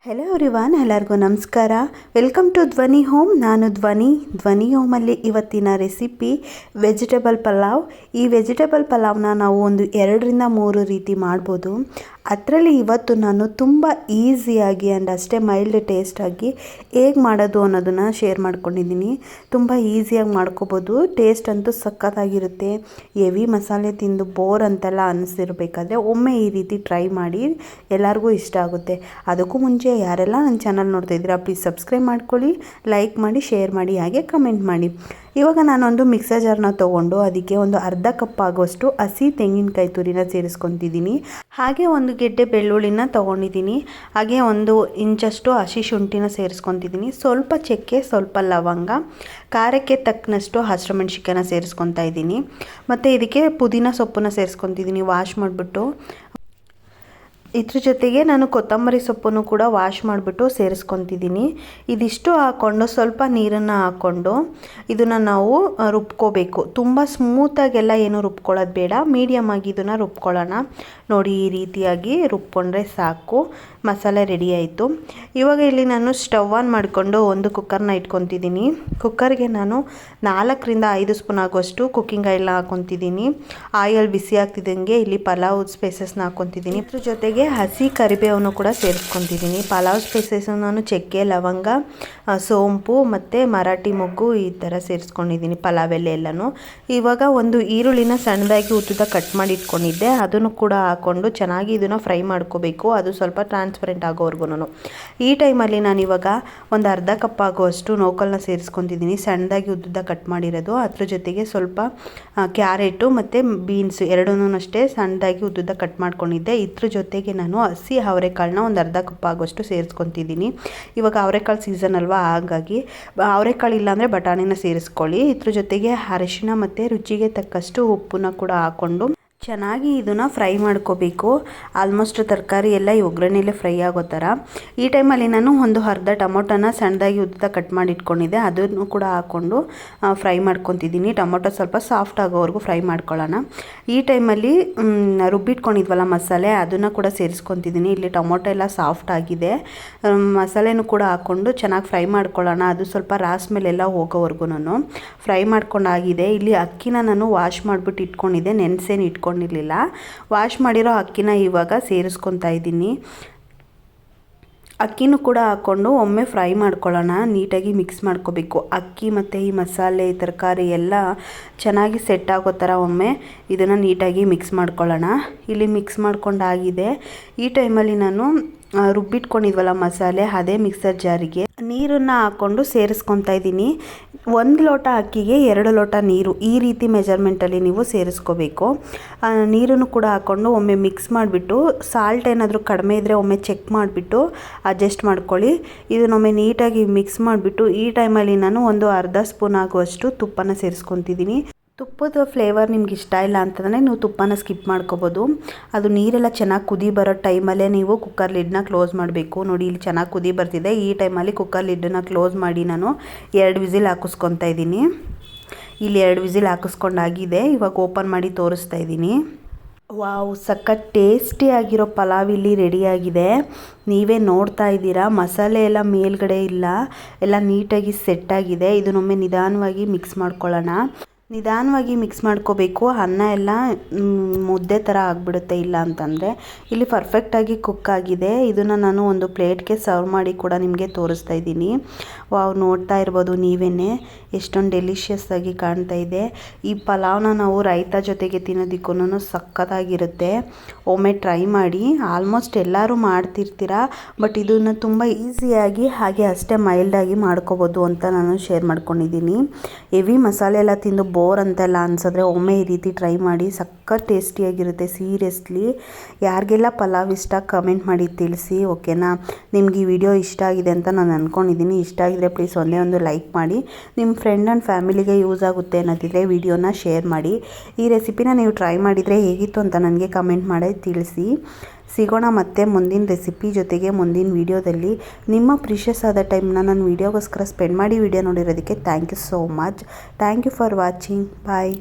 Hello everyone, ಎಲ್ಲರಿಗೂ ನಮಸ್ಕಾರ. Welcome to ಧ್ವನಿ ಹೋಮ್. ನಾನು ಧ್ವನಿ ಹೋಮಲ್ಲಿ ಇವತ್ತಿನ ರೆಸಿಪಿ ವೆಜಿಟೇಬಲ್ ಪಲಾವ್. ಈ ವೆಜಿಟೇಬಲ್ ಪಲಾವ್ನ ನಾವು ಒಂದು 2-3 ರೀತಿ ಮಾಡ್ಬೋದು. ಅದರಲ್ಲಿ ಇವತ್ತು ನಾನು ತುಂಬ ಈಸಿಯಾಗಿ ಆ್ಯಂಡ್ ಅಷ್ಟೇ ಮೈಲ್ಡ್ ಟೇಸ್ಟಾಗಿ ಹೇಗೆ ಮಾಡೋದು ಅನ್ನೋದನ್ನು ಶೇರ್ ಮಾಡ್ಕೊಂಡಿದ್ದೀನಿ. ತುಂಬ ಈಸಿಯಾಗಿ ಮಾಡ್ಕೋಬೋದು. ಟೇಸ್ಟ್ ಅಂತೂ ಸಖತ್ತಾಗಿರುತ್ತೆ. ಹೆವಿ ಮಸಾಲೆ ತಿಂದು ಬೋರ್ ಅಂತೆಲ್ಲ ಅನಿಸಿರ್ಬೇಕಾದ್ರೆ ಒಮ್ಮೆ ಈ ರೀತಿ ಟ್ರೈ ಮಾಡಿ, ಎಲ್ಲರಿಗೂ ಇಷ್ಟ ಆಗುತ್ತೆ. ಅದಕ್ಕೂ ಮುಂಚೆ ಯಾರೆಲ್ಲ ನನ್ನ ಚಾನಲ್ ನೋಡ್ತಾ ಇದ್ದೀರಾ ಪ್ಲೀಸ್ ಸಬ್ಸ್ಕ್ರೈಬ್ ಮಾಡ್ಕೊಳ್ಳಿ, ಲೈಕ್ ಮಾಡಿ, ಶೇರ್ ಮಾಡಿ, ಹಾಗೆ ಕಮೆಂಟ್ ಮಾಡಿ. ಇವಾಗ ನಾನೊಂದು ಮಿಕ್ಸರ್ ಜಾರ್ನ ತೊಗೊಂಡು ಅದಕ್ಕೆ ಒಂದು ಅರ್ಧ ಕಪ್ ಆಗುವಷ್ಟು ಹಸಿ ತೆಂಗಿನಕಾಯಿ ತುರಿನ ಸೇರಿಸ್ಕೊತಿದ್ದೀನಿ. ಹಾಗೆ ಒಂದು ಗೆಡ್ಡೆ ಬೆಳ್ಳುಳ್ಳಿನ ತೊಗೊಂಡಿದ್ದೀನಿ. ಹಾಗೆ 1 ಇಂಚಷ್ಟು ಹಸಿ ಶುಂಠಿನ ಸೇರಿಸ್ಕೊತಿದ್ದೀನಿ. ಸ್ವಲ್ಪ ಚಕ್ಕೆ, ಸ್ವಲ್ಪ ಲವಂಗ, ಖಾರಕ್ಕೆ ತಕ್ಕನಷ್ಟು ಹಸಿಮೆಣಸಿಕಾಯಿನ ಸೇರಿಸ್ಕೊತಾ ಇದ್ದೀನಿ. ಮತ್ತು ಇದಕ್ಕೆ ಪುದೀನ ಸೊಪ್ಪನ್ನ ಸೇರಿಸ್ಕೊತಿದ್ದೀನಿ ವಾಶ್ ಮಾಡಿಬಿಟ್ಟು. ಇದ್ರ ಜೊತೆಗೆ ನಾನು ಕೊತ್ತಂಬರಿ ಸೊಪ್ಪನ್ನು ಕೂಡ ವಾಶ್ ಮಾಡಿಬಿಟ್ಟು ಸೇರಿಸ್ಕೊತಿದ್ದೀನಿ. ಇದಿಷ್ಟು ಹಾಕ್ಕೊಂಡು ಸ್ವಲ್ಪ ನೀರನ್ನು ಹಾಕ್ಕೊಂಡು ಇದನ್ನು ನಾವು ರುಬ್ಕೋಬೇಕು. ತುಂಬ ಸ್ಮೂತಾಗೆಲ್ಲ ಏನು ರುಬ್ಕೊಳ್ಳೋದು ಬೇಡ, ಮೀಡಿಯಮ್ ಆಗಿ ಇದನ್ನು ರುಬ್ಕೊಳ್ಳೋಣ. ನೋಡಿ, ಈ ರೀತಿಯಾಗಿ ರುಬ್ಕೊಂಡ್ರೆ ಸಾಕು. ಮಸಾಲೆ ರೆಡಿ ಆಯಿತು. ಇವಾಗ ಇಲ್ಲಿ ನಾನು ಸ್ಟವ್ ಆನ್ ಮಾಡಿಕೊಂಡು ಒಂದು ಕುಕ್ಕರ್ನ ಇಟ್ಕೊತಿದ್ದೀನಿ. ಕುಕ್ಕರ್ಗೆ ನಾನು 4-5 ಸ್ಪೂನ್ ಆಗುವಷ್ಟು ಕುಕ್ಕಿಂಗ್ ಆಯಿಲ್ನ ಹಾಕ್ಕೊತಿದ್ದೀನಿ. ಆಯಿಲ್ ಬಿಸಿ ಆಗ್ತಿದ್ದಂಗೆ ಇಲ್ಲಿ ಪಲಾವ್ ಸ್ಪೈಸಸ್ನ ಹಾಕ್ಕೊತಿದ್ದೀನಿ. ಇದ್ರ ಜೊತೆಗೆ ಹಸಿ ಕರಿಬೇವನ್ನು ಕೂಡ ಸೇರಿಸ್ಕೊತಿದ್ದೀನಿ. ಪಲಾವ್ ಸ್ಪೈಸಸ್ ನಾನು ಚಕ್ಕೆ, ಲವಂಗ, ಸೋಂಪು ಮತ್ತು ಮರಾಠಿ ಮೊಗ್ಗು ಈ ಥರ ಸೇರಿಸ್ಕೊಂಡಿದ್ದೀನಿ, ಪಲಾವ್ ಎಲ್ಲನೂ. ಇವಾಗ ಒಂದು ಈರುಳ್ಳಿನ ಸಣ್ಣದಾಗಿ ಉದ್ದುದ ಕಟ್ ಮಾಡಿ ಇಟ್ಕೊಂಡಿದ್ದೆ, ಅದನ್ನು ಕೂಡ ಹಾಕ್ಕೊಂಡು ಚೆನ್ನಾಗಿ ಇದನ್ನು ಫ್ರೈ ಮಾಡ್ಕೋಬೇಕು. ಅದು ಸ್ವಲ್ಪ ಟ್ರಾನ್ಸ್ಪರೆಂಟ್ ಆಗೋವರೆಗೂ. ಈ ಟೈಮಲ್ಲಿ ನಾನು ಇವಾಗ ಒಂದು ಅರ್ಧ ಕಪ್ ಆಗುವಷ್ಟು ನೋಕಲ್ನ ಸೇರಿಸ್ಕೊತಿದ್ದೀನಿ, ಸಣ್ಣದಾಗಿ ಉದ್ದುದ ಕಟ್ ಮಾಡಿರೋದು. ಅದ್ರ ಜೊತೆಗೆ ಸ್ವಲ್ಪ ಕ್ಯಾರೆಟು ಮತ್ತು ಬೀನ್ಸ್ ಎರಡನ್ನೂ ಅಷ್ಟೇ ಸಣ್ಣದಾಗಿ ಉದ್ದುದ ಕಟ್ ಮಾಡ್ಕೊಂಡಿದ್ದೆ. ಇದ್ರ ಜೊತೆಗೆ ನಾನು ಹಸಿ ಅವರೆಕಾಳನ್ನ ಒಂದು ಅರ್ಧ ಕಪ್ ಆಗುವಷ್ಟು ಸೇರಿಸ್ಕೊತಿದ್ದೀನಿ. ಇವಾಗ ಅವರೆಕಾಳು ಸೀಸನ್ ಅಲ್ವಾ, ಹಾಗಾಗಿ ಅವರೆಕಾಳು ಇಲ್ಲಾಂದರೆ ಬಟಾಣಿನ ಸೇರಿಸ್ಕೊಳ್ಳಿ. ಇದ್ರ ಜೊತೆಗೆ ಅರಿಶಿಣ ಮತ್ತು ರುಚಿಗೆ ತಕ್ಕಷ್ಟು ಉಪ್ಪನ್ನ ಕೂಡ ಹಾಕ್ಕೊಂಡು ಚೆನ್ನಾಗಿ ಇದನ್ನು ಫ್ರೈ ಮಾಡ್ಕೋಬೇಕು. ಆಲ್ಮೋಸ್ಟ್ ತರಕಾರಿ ಎಲ್ಲ ಈ ಒಗ್ಗರಣೆಯಲ್ಲೇ ಫ್ರೈ ಆಗೋ ಥರ. ಈ ಟೈಮಲ್ಲಿ ನಾನು ಒಂದು ಅರ್ಧ ಟೊಮೊಟೊನ ಸಣ್ಣದಾಗಿ ಉದ್ದ ಕಟ್ ಮಾಡಿ ಇಟ್ಕೊಂಡಿದ್ದೆ, ಅದನ್ನು ಕೂಡ ಹಾಕ್ಕೊಂಡು ಫ್ರೈ ಮಾಡ್ಕೊತಿದ್ದೀನಿ. ಟೊಮೊಟೊ ಸ್ವಲ್ಪ ಸಾಫ್ಟ್ ಆಗೋವರೆಗೂ ಫ್ರೈ ಮಾಡ್ಕೊಳ್ಳೋಣ. ಈ ಟೈಮಲ್ಲಿ ರುಬ್ಬಿಟ್ಕೊಂಡಿದ್ವಲ್ಲ ಮಸಾಲೆ, ಅದನ್ನು ಕೂಡ ಸೇರಿಸ್ಕೊತಿದ್ದೀನಿ. ಇಲ್ಲಿ ಟೊಮೊಟೊ ಎಲ್ಲ ಸಾಫ್ಟ್ ಆಗಿದೆ. ಮಸಾಲೆನೂ ಕೂಡ ಹಾಕ್ಕೊಂಡು ಚೆನ್ನಾಗಿ ಫ್ರೈ ಮಾಡ್ಕೊಳ್ಳೋಣ. ಅದು ಸ್ವಲ್ಪ ರಾಸ್ ಮೇಲೆಲ್ಲ ಹೋಗೋವರೆಗೂ ನಾನು ಫ್ರೈ ಮಾಡ್ಕೊಂಡಾಗಿದೆ. ಇಲ್ಲಿ ಅಕ್ಕಿನ ನಾನು ವಾಶ್ ಮಾಡಿಬಿಟ್ಟು ಇಟ್ಕೊಂಡಿದ್ದೆ, ನೆನೆಸೇನು ಇಟ್ಕೊಂಡಿರಲಿಲ್ಲ. ವಾಶ್ ಮಾಡಿರೋ ಅಕ್ಕಿನ ಇವಾಗ ಸೇರಿಸ್ಕೊತಾ ಇದ್ದೀನಿ. ಅಕ್ಕಿನೂ ಕೂಡ ಹಾಕ್ಕೊಂಡು ಒಮ್ಮೆ ಫ್ರೈ ಮಾಡ್ಕೊಳ್ಳೋಣ. ನೀಟಾಗಿ ಮಿಕ್ಸ್ ಮಾಡ್ಕೋಬೇಕು. ಅಕ್ಕಿ ಮತ್ತು ಈ ಮಸಾಲೆ ತರಕಾರಿ ಎಲ್ಲ ಚೆನ್ನಾಗಿ ಸೆಟ್ ಆಗೋ ಥರ ಒಮ್ಮೆ ಇದನ್ನು ನೀಟಾಗಿ ಮಿಕ್ಸ್ ಮಾಡ್ಕೊಳ್ಳೋಣ. ಇಲ್ಲಿ ಮಿಕ್ಸ್ ಮಾಡ್ಕೊಂಡಾಗಿದೆ. ಈ ಟೈಮಲ್ಲಿ ನಾನು ರುಬ್ಬಿಟ್ಕೊಂಡಿದ್ವಲ್ಲ ಮಸಾಲೆ, ಅದೇ ಮಿಕ್ಸರ್ ಜಾರಿಗೆ ನೀರನ್ನು ಹಾಕ್ಕೊಂಡು ಸೇರಿಸ್ಕೊತಾ ಇದ್ದೀನಿ. 1 ಲೋಟ ಅಕ್ಕಿಗೆ 2 ಲೋಟ ನೀರು, ಈ ರೀತಿ ಮೆಜರ್ಮೆಂಟಲ್ಲಿ ನೀವು ಸೇರಿಸ್ಕೋಬೇಕು. ನೀರನ್ನು ಕೂಡ ಹಾಕ್ಕೊಂಡು ಒಮ್ಮೆ ಮಿಕ್ಸ್ ಮಾಡಿಬಿಟ್ಟು, ಸಾಲ್ಟ್ ಏನಾದರೂ ಕಡಿಮೆ ಇದ್ದರೆ ಒಮ್ಮೆ ಚೆಕ್ ಮಾಡಿಬಿಟ್ಟು ಅಡ್ಜಸ್ಟ್ ಮಾಡ್ಕೊಳ್ಳಿ. ಇದನ್ನೊಮ್ಮೆ ನೀಟಾಗಿ ಮಿಕ್ಸ್ ಮಾಡಿಬಿಟ್ಟು ಈ ಟೈಮಲ್ಲಿ ನಾನು ಒಂದು ಅರ್ಧ ಸ್ಪೂನ್ ಆಗುವಷ್ಟು ತುಪ್ಪನ ಸೇರಿಸ್ಕೊತಿದ್ದೀನಿ. ತುಪ್ಪದ ಫ್ಲೇವರ್ ನಿಮ್ಗೆ ಇಷ್ಟ ಇಲ್ಲ ಅಂತಂದರೆ ನೀವು ತುಪ್ಪನ ಸ್ಕಿಪ್ ಮಾಡ್ಕೋಬೋದು. ಅದು ನೀರೆಲ್ಲ ಚೆನ್ನಾಗಿ ಕುದಿ ಬರೋ ಟೈಮಲ್ಲೇ ನೀವು ಕುಕ್ಕರ್ ಲಿಡ್ನ ಕ್ಲೋಸ್ ಮಾಡಬೇಕು. ನೋಡಿ, ಇಲ್ಲಿ ಚೆನ್ನಾಗಿ ಕುದಿ ಬರ್ತಿದೆ. ಈ ಟೈಮಲ್ಲಿ ಕುಕ್ಕರ್ ಲಿಡ್ಡನ್ನು ಕ್ಲೋಸ್ ಮಾಡಿ ನಾನು 2 ವಿಸಿಲ್ ಹಾಕಿಸ್ಕೊತಾ ಇದ್ದೀನಿ. ಇಲ್ಲಿ 2 ವಿಸಿಲ್ ಹಾಕಿಸ್ಕೊಂಡಾಗಿದೆ. ಇವಾಗ ಓಪನ್ ಮಾಡಿ ತೋರಿಸ್ತಾ ಇದ್ದೀನಿ. ವಾವ್, ಸಖತ್ ಟೇಸ್ಟಿಯಾಗಿರೋ ಪಲಾವ್ ಇಲ್ಲಿ ರೆಡಿಯಾಗಿದೆ. ನೀವೇ ನೋಡ್ತಾ ಇದ್ದೀರಾ, ಮಸಾಲೆ ಎಲ್ಲ ಮೇಲ್ಗಡೆ ಇಲ್ಲ, ಎಲ್ಲ ನೀಟಾಗಿ ಸೆಟ್ಟಾಗಿದೆ. ಇದನ್ನೊಮ್ಮೆ ನಿಧಾನವಾಗಿ ಮಿಕ್ಸ್ ಮಾಡ್ಕೊಳ್ಳೋಣ. ನಿಧಾನವಾಗಿ ಮಿಕ್ಸ್ ಮಾಡ್ಕೋಬೇಕು. ಅನ್ನ ಎಲ್ಲ ಮುದ್ದೆ ಥರ ಆಗಿಬಿಡುತ್ತೆ ಇಲ್ಲ ಅಂತಂದರೆ. ಇಲ್ಲಿ ಪರ್ಫೆಕ್ಟಾಗಿ ಕುಕ್ ಆಗಿದೆ. ಇದನ್ನು ನಾನು ಒಂದು ಪ್ಲೇಟ್ಗೆ ಸರ್ವ್ ಮಾಡಿ ಕೂಡ ನಿಮಗೆ ತೋರಿಸ್ತಾ ಇದ್ದೀನಿ. ವಾವ್, ನೋಡ್ತಾ ಇರ್ಬೋದು ನೀವೇ ಎಷ್ಟೊಂದು ಡೆಲಿಷಿಯಸ್ ಆಗಿ ಕಾಣ್ತಾ ಇದೆ. ಈ ಪಲಾವ್ನ ನಾವು ರೈತ ಜೊತೆಗೆ ತಿನ್ನೋದಕ್ಕೂ ಸಖತ್ತಾಗಿರುತ್ತೆ. ಒಮ್ಮೆ ಟ್ರೈ ಮಾಡಿ. ಆಲ್ಮೋಸ್ಟ್ ಎಲ್ಲರೂ ಮಾಡ್ತಿರ್ತೀರ, ಬಟ್ ಇದನ್ನು ತುಂಬ ಈಸಿಯಾಗಿ ಹಾಗೆ ಅಷ್ಟೇ ಮೈಲ್ಡಾಗಿ ಮಾಡ್ಕೋಬೋದು ಅಂತ ನಾನು ಶೇರ್ ಮಾಡ್ಕೊಂಡಿದ್ದೀನಿ. ಹೆವಿ ಮಸಾಲೆ ಎಲ್ಲ ತಿಂದು ಬೋರ್ ಅಂತೆಲ್ಲ ಅನ್ಸಿದ್ರೆ ಒಮ್ಮೆ ಈ ರೀತಿ ಟ್ರೈ ಮಾಡಿ. ಸಖತ್ ಟೇಸ್ಟಿಯಾಗಿರುತ್ತೆ. ಸೀರಿಯಸ್ಲಿ, ಯಾರಿಗೆಲ್ಲ ಪಲಾವ್ ಇಷ್ಟ ಕಮೆಂಟ್ ಮಾಡಿ ತಿಳಿಸಿ, ಓಕೆನಾ? ನಿಮ್ಗೆ ಈ ವಿಡಿಯೋ ಇಷ್ಟ ಆಗಿದೆ ಅಂತ ನಾನು ಅಂದ್ಕೊಂಡಿದ್ದೀನಿ. ಇಷ್ಟ ಆಗಿದ್ರೆ ಪ್ಲೀಸ್ ಒಂದೇ ಒಂದು ಲೈಕ್ ಮಾಡಿ. ನಿಮ್ಮ ಫ್ರೆಂಡ್ ಆ್ಯಂಡ್ ಫ್ಯಾಮಿಲಿಗೆ ಯೂಸ್ ಆಗುತ್ತೆ ಅನ್ನೋದಿದ್ರೆ ವಿಡಿಯೋನ ಶೇರ್ ಮಾಡಿ. ಈ ರೆಸಿಪಿನ ನೀವು ಟ್ರೈ ಮಾಡಿದರೆ ಹೇಗಿತ್ತು ಅಂತ ನನಗೆ ಕಮೆಂಟ್ ಮಾಡಿ ತಿಳಿಸಿ. ಸಿಗೋಣ ಮತ್ತೆ ಮುಂದಿನ ರೆಸಿಪಿ ಜೊತೆಗೆ ಮುಂದಿನ ವೀಡಿಯೋದಲ್ಲಿ. ನಿಮ್ಮ ಪ್ರೀಷಿಯಸ್ ಆದ ಟೈಮ್ನ ನಾನು ವೀಡಿಯೋಗೋಸ್ಕರ ಸ್ಪೆಂಡ್ ಮಾಡಿ ವಿಡಿಯೋ ನೋಡಿರೋದಕ್ಕೆ thank you so much. Thank you for watching. Bye.